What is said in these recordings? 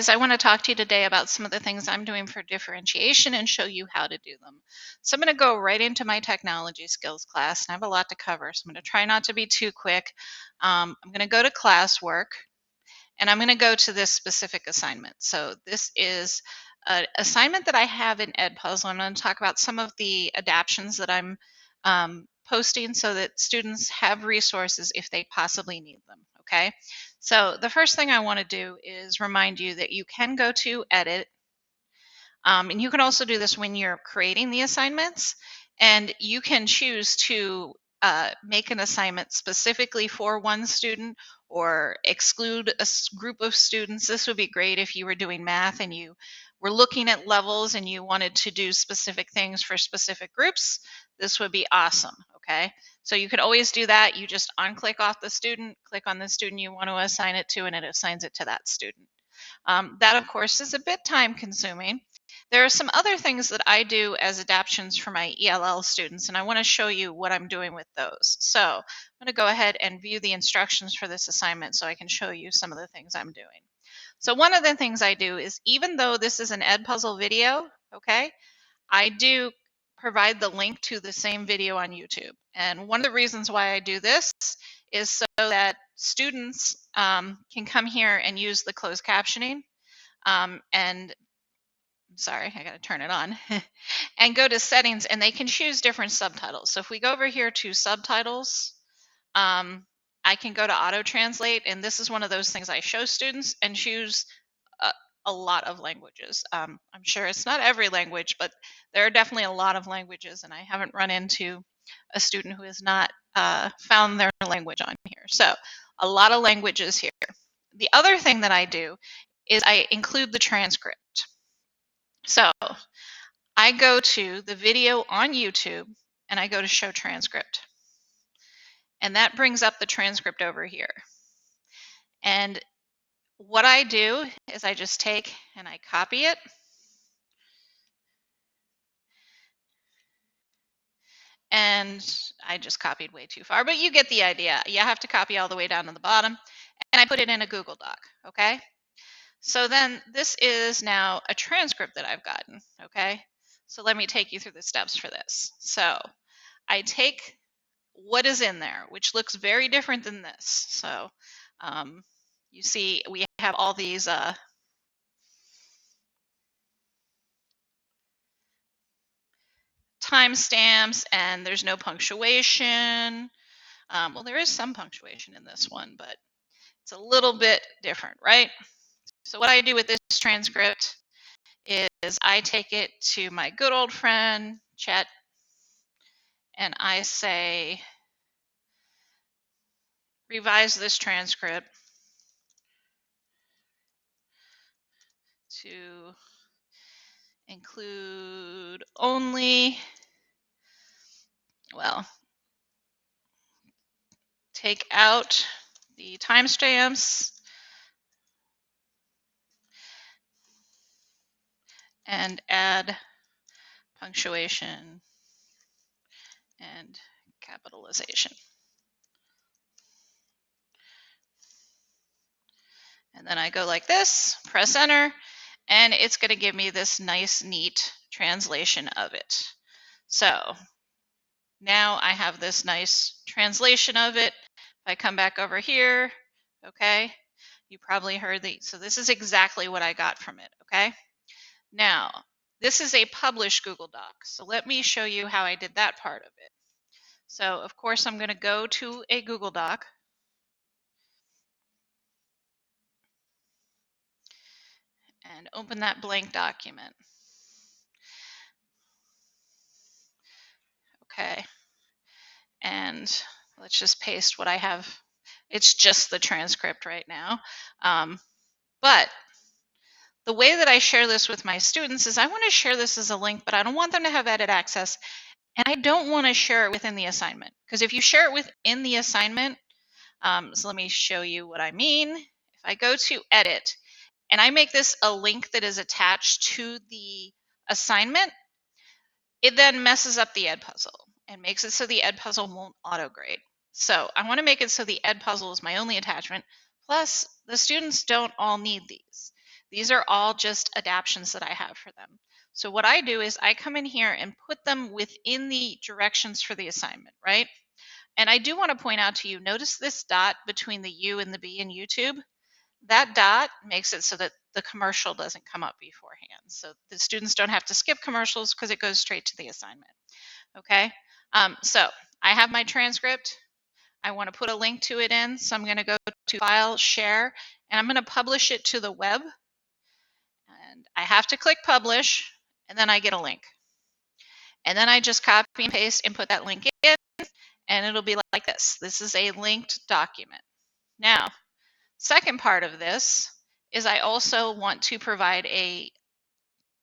guys, I want to talk to you today about some of the things I'm doing for differentiation and show you how to do them. So I'm going to go right into my technology skills class, and I have a lot to cover, so I'm going to try not to be too quick. I'm going to go to classwork, and I'm going to go to this specific assignment. So this is an assignment that I have in Edpuzzle. I'm going to talk about some of the adaptions that I'm posting so that students have resources if they possibly need them, okay? So the first thing I want to do is remind you that you can go to Edit, and you can also do this when you're creating the assignments, and you can choose to make an assignment specifically for one student or exclude a group of students. This would be great if you were doing math and you were looking at levels and you wanted to do specific things for specific groups. This would be awesome, okay? So you could always do that. You just unclick off the student, click on the student you want to assign it to, and it assigns it to that student. That, of course, is a bit time consuming. There are some other things that I do as adaptions for my ELL students, and I want to show you what I'm doing with those. So I'm going to go ahead and view the instructions for this assignment so I can show you some of the things I'm doing. So one of the things I do is, even though this is an Edpuzzle video, okay, I do provide the link to the same video on YouTube. And one of the reasons why I do this is so that students can come here and use the closed captioning. And sorry, I got to turn it on, and go to settings, and they can choose different subtitles. So if we go over here to subtitles, I can go to auto translate, and this is one of those things I show students, and choose a lot of languages. I'm sure it's not every language, but there are definitely a lot of languages, and I haven't run into a student who has not found their language on here. So a lot of languages here. The other thing that I do is I include the transcript. So I go to the video on YouTube and I go to show transcript. And that brings up the transcript over here. And what I do is I just take and I copy it. And I just copied way too far, but you get the idea. You have to copy all the way down to the bottom. And I put it in a Google Doc, okay? So then this is now a transcript that I've gotten, okay? So let me take you through the steps for this. So I take what is in there, which looks very different than this. So you see we have all these timestamps, and there's no punctuation. Well, there is some punctuation in this one, but it's a little bit different, right? So what I do with this transcript is I take it to my good old friend, Chet, and I say, revise this transcript to include only, well, take out the timestamps and add punctuation and capitalization. And then I go like this, press enter, and it's going to give me this nice, neat translation of it. So now I have this nice translation of it. If I come back over here, okay, you probably heard the, so this is exactly what I got from it, okay? Now, this is a published Google Doc, so let me show you how I did that part of it. So, of course, I'm going to go to a Google Doc. And open that blank document. Okay. And let's just paste what I have. It's just the transcript right now. But the way that I share this with my students is I want to share this as a link, but I don't want them to have edit access. And I don't want to share it within the assignment. Because if you share it within the assignment, so let me show you what I mean. If I go to edit and I make this a link that is attached to the assignment, it then messes up the Edpuzzle and makes it so the Edpuzzle won't auto-grade. So I want to make it so the Edpuzzle is my only attachment. Plus, the students don't all need these. These are all just adaptions that I have for them. So what I do is I come in here and put them within the directions for the assignment, right? And I do want to point out to you, notice this dot between the U and the B in YouTube? That dot makes it so that the commercial doesn't come up beforehand. So the students don't have to skip commercials because it goes straight to the assignment. Okay, so I have my transcript. I want to put a link to it in. So I'm going to go to File, Share, and I'm going to publish it to the web. And I have to click Publish, and then I get a link. And then I just copy and paste and put that link in, and it'll be like this. This is a linked document. Now, second part of this is I also want to provide a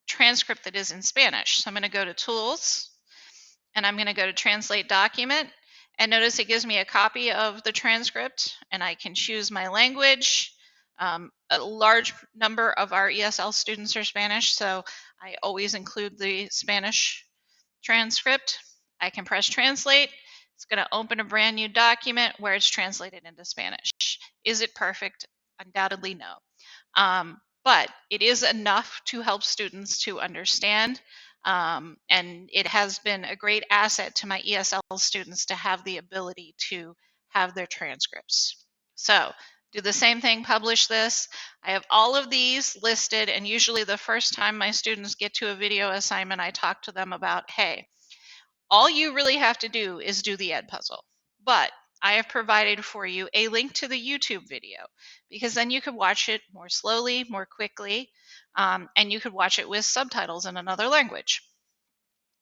transcript that is in Spanish. So I'm going to go to Tools, and I'm going to go to Translate Document, and notice it gives me a copy of the transcript, and I can choose my language. A large number of our ESL students are Spanish, so I always include the Spanish transcript. I can press Translate. It's going to open a brand new document where it's translated into Spanish. Is it perfect? Undoubtedly no. But it is enough to help students to understand. And it has been a great asset to my ESL students to have the ability to have their transcripts. So do the same thing, publish this. I have all of these listed, and usually the first time my students get to a video assignment, I talk to them about, hey, all you really have to do is do the Edpuzzle. But I have provided for you a link to the YouTube video, because then you could watch it more slowly, more quickly, and you could watch it with subtitles in another language.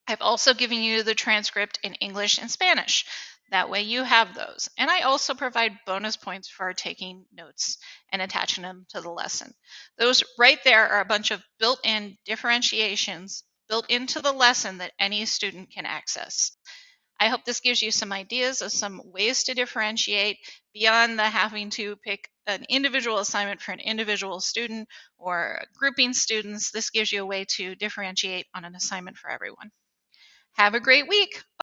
I've also given you the transcript in English and Spanish. That way you have those. And I also provide bonus points for taking notes and attaching them to the lesson. Those right there are a bunch of built-in differentiations built into the lesson that any student can access. I hope this gives you some ideas of some ways to differentiate beyond the having to pick an individual assignment for an individual student or grouping students. This gives you a way to differentiate on an assignment for everyone. Have a great week.